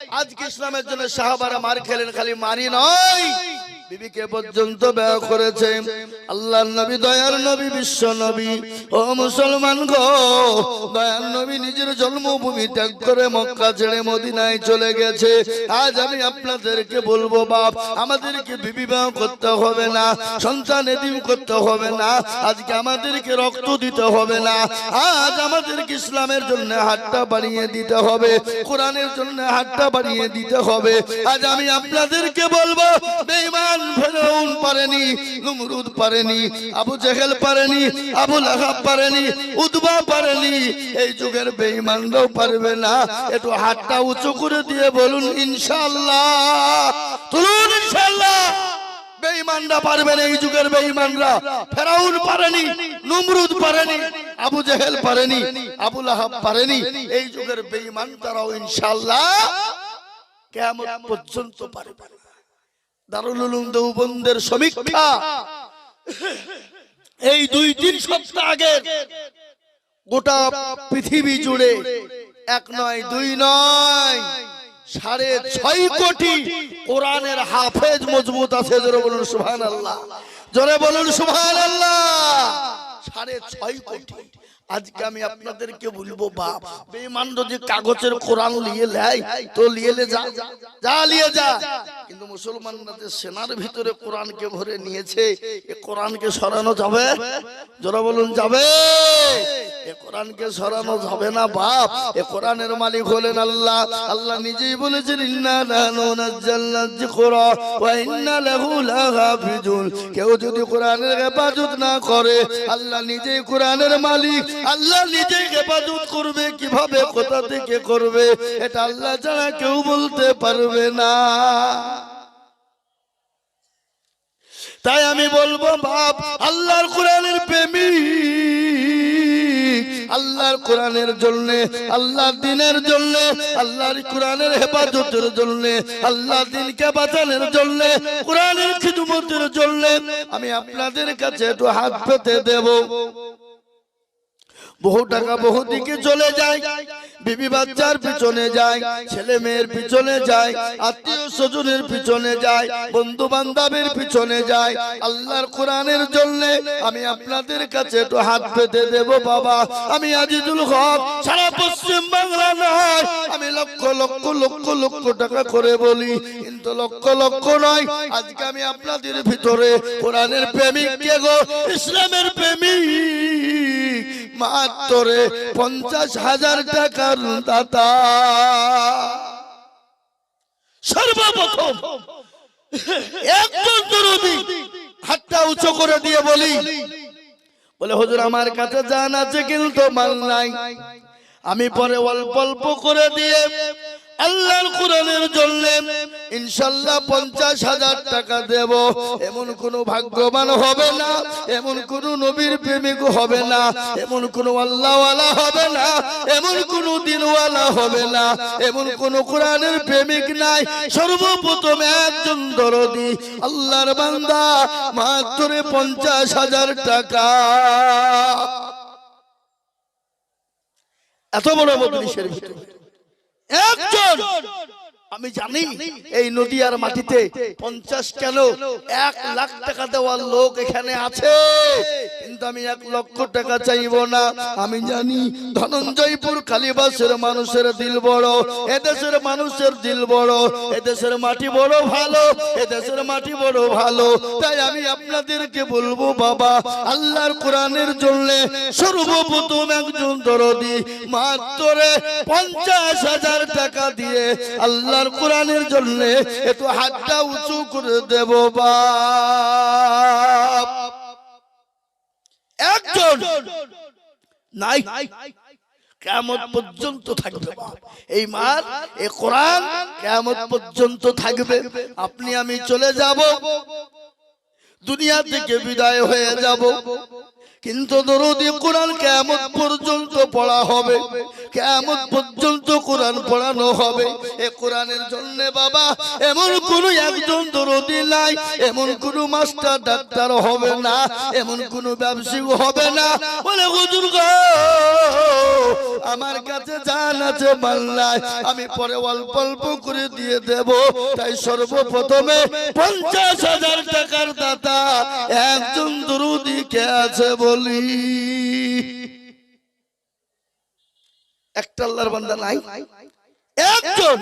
আজকে ইসলামের জন্য সাহাবারা মার খেলেন, খালি মারি নয়, বিবিকে পর্যন্ত ব্যয় করেছে। আল্লাহর নবী, দয়ার নবী, বিশ্ব নবী, ও মুসলমান গো, দয়ার নবী নিজের জন্মভূমি ত্যাগ করে মক্কা ছেড়ে মদিনায় চলে গেছে। আজ আমি আপনাদেরকে বলবো, বাপ, আমাদেরকে বিবি ব্যয় করতে হবে না, সন্তান এতিম করতে হবে না, আজকে আমাদেরকে রক্ত দিতে হবে না, আজ আমাদেরকে ইসলামের জন্য হাতটা বাড়িয়ে দিতে হবে, কোরআনের জন্য হাতটা বাড়িয়ে দিতে হবে। আজ আমি আপনাদেরকে বলবো, বেঈমান ফেরাউন পারেনি, নমরুদ পারেনি, আবু জেহেল পারেনি, আবু লাহাব পারেনি, উতবা পারেনি, এই যুগের বেঈমানরাও পারবে না। একটু হাতটা উঁচু করে দিয়ে বলুন ইনশাআল্লাহ, তুলুন ইনশাআল্লাহ। বেঈমানরা পারবে না, এই যুগের বেঈমানরা। ফেরাউন পারেনি, নমরুদ পারেনি, আবু জেহেল পারেনি, আবু লাহাব পারেনি, এই যুগের বেঈমান তারাও ইনশাআল্লাহ কিয়ামত পর্যন্ত পারবে না। দারুল উলুম দেওবন্দের সমীক্ষা এই 2-3 সপ্তাহ আগে গোটা পৃথিবী জুড়ে 1 নয় 2 নয় 6.5 কোটি কোরআনের হাফেজ মজবুত আছে। জোরে বলুন সুবহানাল্লাহ, জোরে বলুন সুবহানাল্লাহ। 6.5 কোটি। আজকে আমি আপনাদেরকে বলবো, বাপ, বেঈমান যদি কাগজের কোরআন নিয়ে নেয় তো নিয়ে যা নিয়ে যা, কিন্তু মুসলমানরা যে সেনার ভিতরে কোরআনকে ভরে নিয়েছে, এ কোরআনকে সরানো যাবে? যারা বলুন যাবে? এ কোরআনকে সরানো যাবে না বাপ। এ কোরআনের মালিক হলেন আল্লাহ। আল্লাহ নিজেই বলেছেন, ইন্না নাহনু নাযালনা যিকরা ওয়া ইন্না লাহু লাহাফিজুন। কেউ যদি কোরআনের হেফাজত না করে, আল্লাহ নিজেই কোরআনের মালিক, আল্লাহ নিজেই হেফাজত করবে। কিভাবে, কোথা থেকে করবে, এটা আল্লাহ ছাড়া কেউ বলতে পারবে না। তাই আমি বলবো, বাপ, আল্লাহর কোরআনের প্রেমিক, আল্লাহর কোরআনের জন্য, আল্লাহর দ্বীনের জন্য, আল্লাহর কোরআনের হেফাজতের জন্য, আল্লাহর দ্বীনকে বাঁচানোর জন্য, কোরআনের খিদমতের জন্য আমি আপনাদের কাছে একটু হাত পেতে দেব। বহু টাকা বহু দিকে চলে যায়, বিবি বাচ্চার পিছনে যায়, ছেলে মেয়ের পিছনে যায়, আত্মীয় স্বজনের পিছনে যায়, বন্ধু বান্ধবের পিছনে যায়। আল্লাহর কোরআনের জন্য আমি আপনাদের কাছে একটু হাত পেতে দেব। বাবা, আমি আজিজুল হক সারা পশ্চিম বাংলা নয়, আমি লক্ষ লক্ষ লক্ষ লক্ষ টাকা করে বলি, কিন্তু লক্ষ লক্ষ নয়। আজকে আমি আপনাদের ভিতরে কোরআনের প্রেমিক কে গো, ইসলামের প্রেমিক, মাত্র 50,000 টাকার দাতা। সর্বপ্রথম একজন দরদি হাতটা উঁচু করে দিয়ে বলে, হুজুর আমার কাছে জান আছে কিন্তু মাল নাই, আমি পরে অল্প অল্প করে দিয়ে আল্লাহর কোরআনের জন্য ইনশাআল্লাহ 50,000 টাকা দেব। এমন কোন ভাগ্যবান হবে না, এমন কোন নবীর প্রেমিক হবে না, এমন কোন আল্লাহওয়ালা হবে না, এমন কোন দিনওয়ালা হবে না, এমন কোন কোরআনের প্রেমিক নাই। সর্বপ্রথম একজন দরদি আল্লাহর বান্দা, মাত্র 50,000 টাকা। এত বড় মজলিসের ভিতরে একজন, আমি জানি এই নদিয়ার মাটিতে 50 কেন 1 লাখ টাকা দেওয়ার লোক এখানে আছে, কিন্তু আমি 1 লক্ষ টাকা চাইবো না। আমি জানি ধনঞ্জয়পুর কালীবাসের মানুষের দিল বড়, এদেশের মানুষের দিল বড়, এদেশের মাটি বড় ভালো, এদেশের মাটি বড় ভালো। তাই আমি আপনাদেরকে বলবো, বাবা, আল্লাহর কোরআনের জন্য সর্বপ্রথম একজন দরদি মাত্র 50,000 টাকা দিয়ে আল্লাহর কোরআনের জন্য একটু হাতটা উঁচু করে দেব। বাপ, একজন নাই, কিয়ামত পর্যন্ত থাকবে। এই মার, এই কোরআন কিয়ামত পর্যন্ত থাকবে। আপনি আমি চলে যাব, দুনিয়া থেকে বিদায় হয়ে যাব, কিন্তু দরুদি কোরআন কিয়ামত পর্যন্ত পড়া হবে, কিয়ামত পর্যন্ত কোরআন পড়ানো হবে। এই কোরআনের জন্য বাবা এমন কোন একজন দরুদি নাই, এমন কোন মাস্টার ডাক্তার হবে না, এমন কোন ব্যবসায়ী হবে না বলে হুজুর গো আমার কাছে জান আছে বাংলায়, আমি পরে অল্প অল্প করে দিয়ে দেব। তাই সর্বপ্রথমে 50,000 টাকার দাতা একজন দরুদি কে আছে বলি? একটা আল্লাহর বান্দা নাই? একজন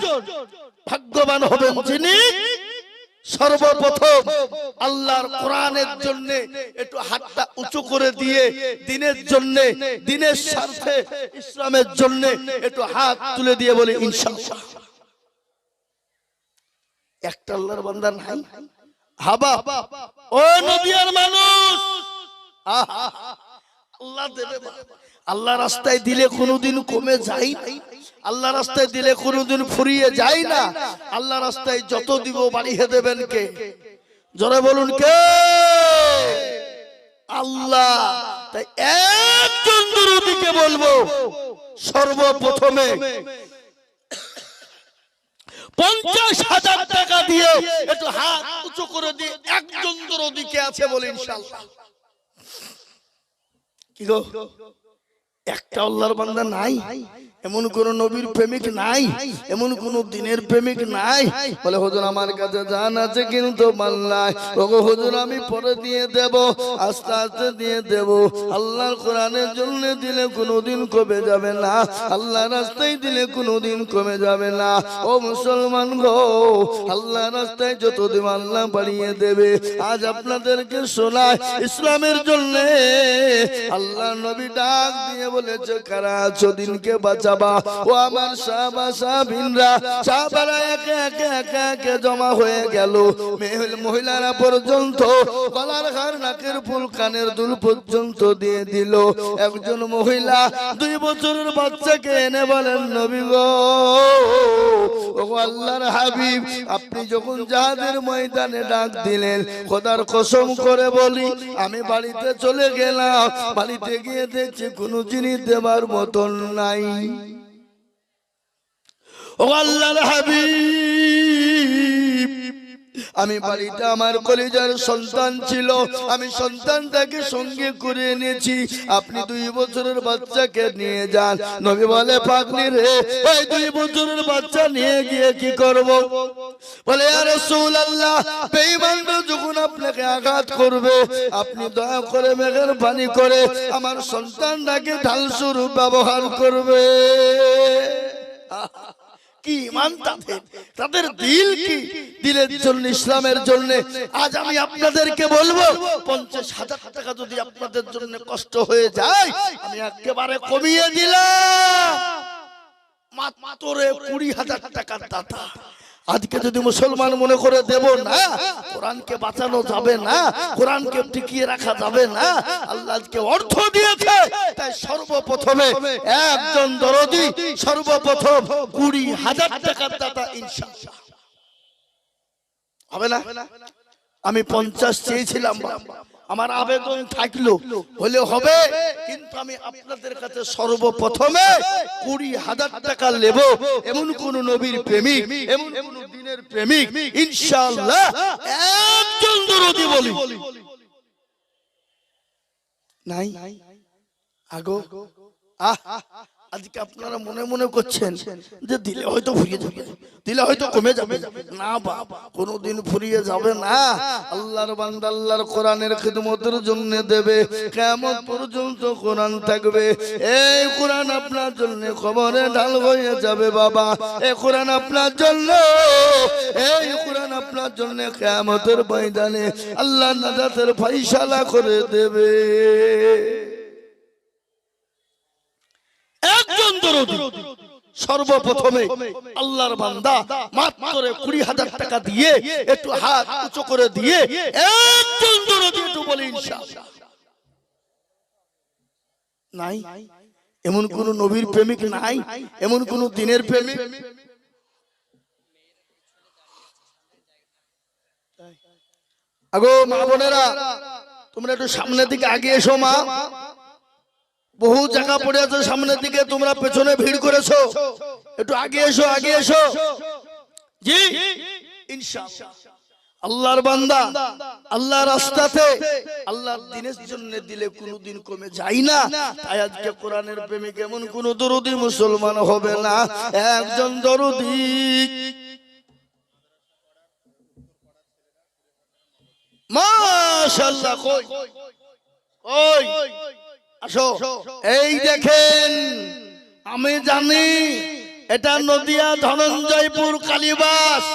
ভাগ্যবান হবেন যিনি সর্বপ্রথম আল্লাহর কোরআনের জন্য একটু হাতটা উঁচু করে দিয়ে দ্বীনের জন্য, দ্বীনের স্বার্থে, ইসলামের জন্য একটু হাত তুলে দিয়ে বলে ইনশাআল্লাহ। একটা আল্লাহর বান্দা নাই? হাবা ও নদিয়ার মানুষ, আল্লাহ দেবে। আল্লাহ রাস্তায় দিলে কোনোদিন কমে যায় না, আল্লাহ রাস্তায় দিলে কোনোদিন ফুরিয়ে যায় না। আল্লাহ রাস্তায় যত দিব বাড়িয়ে দেবেন কে? জোরে বলুন কে? আল্লাহ। তাই একজন দরুদিকে বলবো সর্বপ্রথমে 50,000 টাকা দিয়ে একটু হাত উঁচু করে দিয়ে একজন দরুদিকে আছে বলে ইনশাআল্লাহ। কি গো একটা আল্লাহর বান্দা নাই? এমন কোন নবীর প্রেমিক নাই? এমন কোন দিনের প্রেমিক নাই? বলে হুজুর আমার কাছে জান আছে কিন্তু মাল নাই। ওগো হুজুর আমি পরে দিয়ে দেব, আস্তে আস্তে দিয়ে দেব। আল্লাহর কোরআনের জন্য দিলে কোনোদিন কমে যাবে না, আল্লাহর রাস্তায় দিলে কোনোদিন কমে যাবে না। ও মুসলমান গো আল্লাহর রাস্তায় যত দিব আল্লাহ বাড়িয়ে দেবে। আজ আপনাদেরকে শোনায় ইসলামের জন্য আল্লাহ নবী ডাক দিয়ে বলেছে কারা আছো দিনকে বাঁচাবা। ও আমার সাহাবা সাহাবীনরা, সাহাবারা একে একে একে একে জমা হয়ে গেল। মহিলারা পর্যন্ত গলার হার, নাকের ফুল, কানের দুল পর্যন্ত দিয়ে দিল। একজন মহিলা 2 বছরের বাচ্চাকে এনে বলেন নবী গো ও আল্লাহর হাবিব আপনি যখন জাহাদের ময়দানে ডাক দিলেন, খোদার কসম করে বলি আমি বাড়িতে চলে গেলাম, বাড়িতে গিয়ে দেখছি কোনো জিনিস দেবার মতন নাই। ও আল্লাহর হাবিব আমি বাড়িতে আমার কলিজার সন্তান ছিল, আমি সন্তানটাকে সঙ্গে করে এনেছি, আপনি 2 বছরের বাচ্চাকে নিয়ে যান। নবী বলে পাগলি রে ওই 2 বছরের বাচ্চা নিয়ে গিয়ে কি করব? বলে ইয়া রাসূলুল্লাহ বেঈমানরা যখন আপনাকে আঘাত করবে আপনি দয়া করে মেঘের পানি করে আমার সন্তানটাকে ঢাল স্বরূপ ব্যবহার করবে। কি ঈমান তাদের, তাদের দিল কি, দিলের জন্য, ইসলামের জন্য। আজ আমি আপনাদেরকে বলবো 50,000 টাকা যদি আপনাদের জন্য কষ্ট হয়ে যায় আমি একেবারে কমিয়ে দিলাম, মাত্র 20,000 টাকার দাতা। আজকে যদি মুসলমান মনে করে দেব না, কোরআনকে বাঁচানো যাবে না, কোরআনকে টিকিয়ে রাখা যাবে না, আল্লাহ আজকে অর্থ দিয়েছে। তাই সর্বপ্রথমে একজন দরদি সর্বপ্রথম 20,000 টাকার দাতা ইনশাআল্লাহ হবে না? আমি 50 চেয়েছিলাম, আমার আবেদন থাকলো হলে হবে, কিন্তু আমি আপনাদের কাছে সর্বপ্রথমে 20,000 টাকা নেব। এমন কোন নবীর প্রেমিক, এমন কোন দিনের প্রেমিক ইনশাআল্লাহ একজন দরদি বলি নাই? আগো আজকে আপনারা মনে মনে করছেন যে দিলে হয়তো ফুরিয়ে যাবে, দিলে হয়তো কমে যাবে। না বাবা, কোনোদিন ফুরিয়ে যাবে না। আল্লাহর বান্দা আল্লাহর কোরআনের খিদমতের জন্য দেবে, কিয়ামত পর্যন্ত কোরআন থাকবে। এই কোরআন আপনার জন্য কবরে ঢাল হয়ে যাবে বাবা। এই কোরআন আপনার জন্য, এই কোরআন আপনার জন্য কিয়ামতের ময়দানে আল্লাহ নাজাতের ফয়সালা করে দেবে। একজন দরদি সর্বপ্রথমে আল্লাহর বান্দা মাত্র 20,000 টাকা দিয়ে একটু হাত উঁচু করে দিয়ে একজন দরদি একটু বলে ইনশাআল্লাহ নাই? এমন কোন নবীর প্রেমিক নাই? এমন কোন দিনের প্রেমিক? আগো মা বোনেরা, তোমরা একটু সামনের দিকে আগে এসো মা, বহু জায়গা পড়ে আছে সামনের দিকে, তোমরা পেছনে ভিড় করেছো, একটু আগে এসো, আগে এসো। জি ইনশাআল্লাহ আল্লাহর বান্দা আল্লাহর রাস্তাতে আল্লাহর দ্বীনের জন্য দিলে কোনোদিন কমে যায় না। তাই আজকে কোরআনের প্রেমিক এমন কোন দরুদি মুসলমান হবে না, একজন দরুদি মাশাআল্লাহ। কই কই আসো, এই দেখেন আমি জানি এটা নদিয়া ধনঞ্জয়পুর কালীবাস,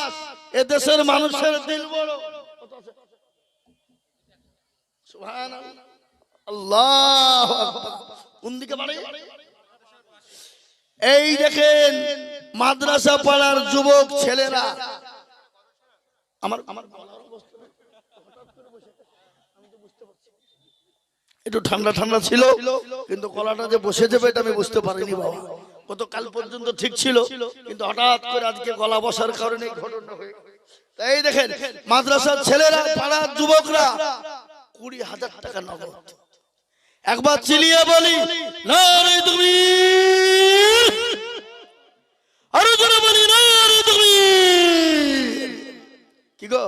এদেশের মানুষের দিল বড়। সুবহানাল্লাহ, আল্লাহু আকবার। কোন দিকে বাড়ি? এই দেখেন মাদ্রাসা পাড়ার যুবক ছেলেরা, আমার একটু ঠান্ডা ঠান্ডা ছিল, কিন্তু গলাটা যে বসে যাবে এটা আমি বুঝতে পারিনি বাবা। গতকাল পর্যন্ত ঠিক ছিল, কিন্তু হঠাৎ করে আজকে গলা বসার কারণে ঘটনা হয়ে গেল। তাই দেখেন মাদ্রাসার ছেলেরা, পাড়ার যুবকরা 20,000 টাকা নগদ। একবার চিলিয়ে বলি নারে তুমি, আরো জোরে বলি নারে তুমি। কি গো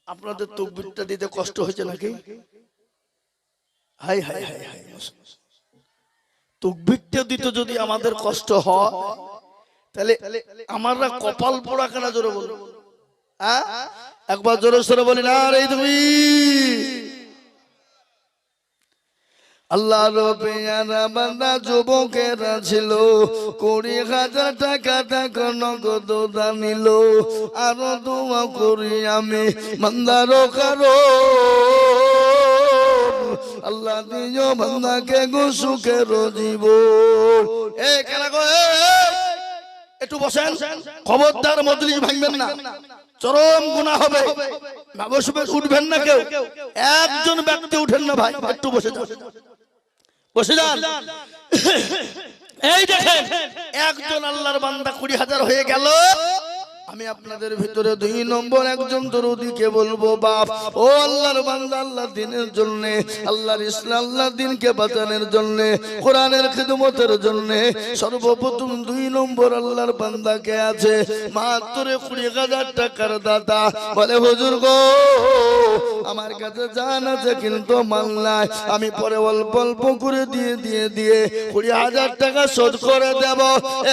আপনাদের তাকবীরটা দিতে কষ্ট হয়েছে নাকি? হাই হাই হাই হাই, তাকবীরটা দিতে যদি আমাদের কষ্ট হয় তাহলে আমরা কপাল পোড়া কেন? জোরে বলো, হ্যাঁ একবার জোরে সরে বলি না রে তুমি। আল্লাহর পেয়ারা বান্দা যুবকেরা ছিল, 20,000 টাকা টাকা নগদ দানিল। আরো দোয়া করি আমি বান্দার কারো, আল্লাহ দিও বান্দাকে গো সুখের জীবন। এই কেনা গো, একটু বসেন, খবরদার মজলিস ভাঙবেন না, চরম গুনাহ হবে। উঠবেন না কেউ, একজন ব্যক্তি উঠেন না ভাই, একটু বসে যান, বসে যান। এই দেখেন একজন আল্লাহর বান্দা 20,000 হয়ে গেল। আমি আপনাদের ভিতরে 2 নম্বর একজন দরুদিকে বলবো, বাপ ও আল্লাহর বান্দা, আল্লাহর দ্বীনের জন্য, আল্লাহর ইসলাম, আল্লাহর দ্বীনকে বাঁচানোর জন্য, কোরআনের খিদমতের জন্য সর্বপ্রথম 2 নম্বর আল্লাহর বান্দাকে আছে মাত্র 20,000 টাকার দাতা। বলে হুজুর গো আমার কাছে জান আছে কিন্তু মাল নাই, আমি পরে অল্প অল্প করে দিয়ে 20,000 টাকা শোধ করে দেব,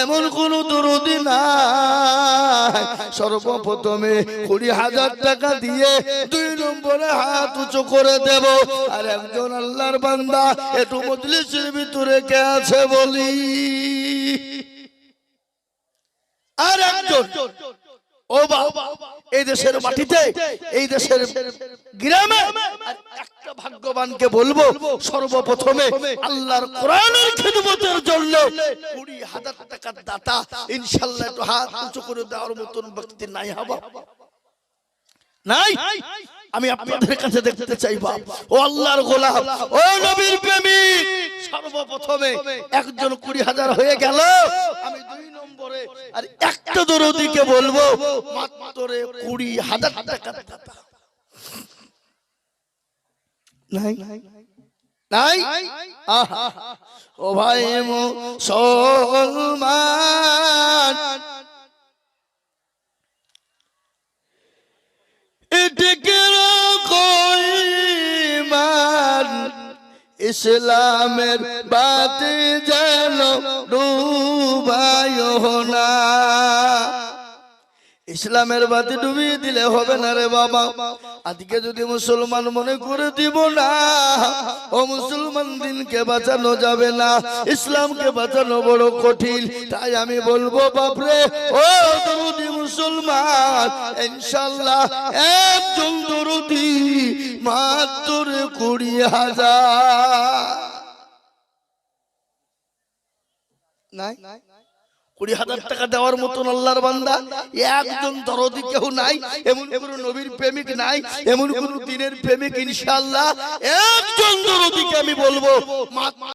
এমন কোন দরুদি নাই। সর্বপ্রথমে 20,000 টাকা দিয়ে 2 নম্বরে হাত উঁচু করে দেব। আর একজন আল্লাহর বান্দা একটু মজলিসের ভিতরে কে আছে বলি? আর একজন ও বাবা, এই দেশের মাটিতে, এই দেশের গ্রামে একটা ভাগ্যবানকে বলবো, সর্বপ্রথমে আল্লাহর কোরআনের খিদমতের জন্য 20,000 টাকার দাতা ইনশাআল্লাহ একটু হাত উঁচু করে দেওয়ার মতন ব্যক্তি নাই হবা? নাই? আমি আপনাদের কাছে দেখতে চাইবা ও আল্লাহর গোলাম, ও নবীর প্রেমিক, সর্বপ্রথমে একজন 20,000 হয়ে গেল। আমি 2 নম্বরে আর একটা দরদিকে বলবো মাত্র 20,000 টাকার দাতা। নাই নাই? আহা ও ভাই মুসলমান, ইসলামের বাতি যেন ডুবায় না। ইসলামের বাতি ডুবিয়ে দিলে হবে না রে বাবা। আজকে যদি মুসলমান মনে করে দিব না ও মুসলমান, দিনকে বাঁচানো যাবে না, ইসলামকে বাঁচানো বড় কঠিন। তাই আমি বলবো বাপরে ও দরুদি মুসলমান, ইনশাআল্লাহ একজন দরুদি মাত্র 20,000 নাই? 20,000 টাকা দেওয়ার মতন আল্লাহর বান্দা একজন দরদি কেউ নাই, এমন কোন নবীর প্রেমিক নাই, এমন কোন দ্বীনের প্রেমিক ইনশাআল্লাহ একজন দরদিকে আমি বলবো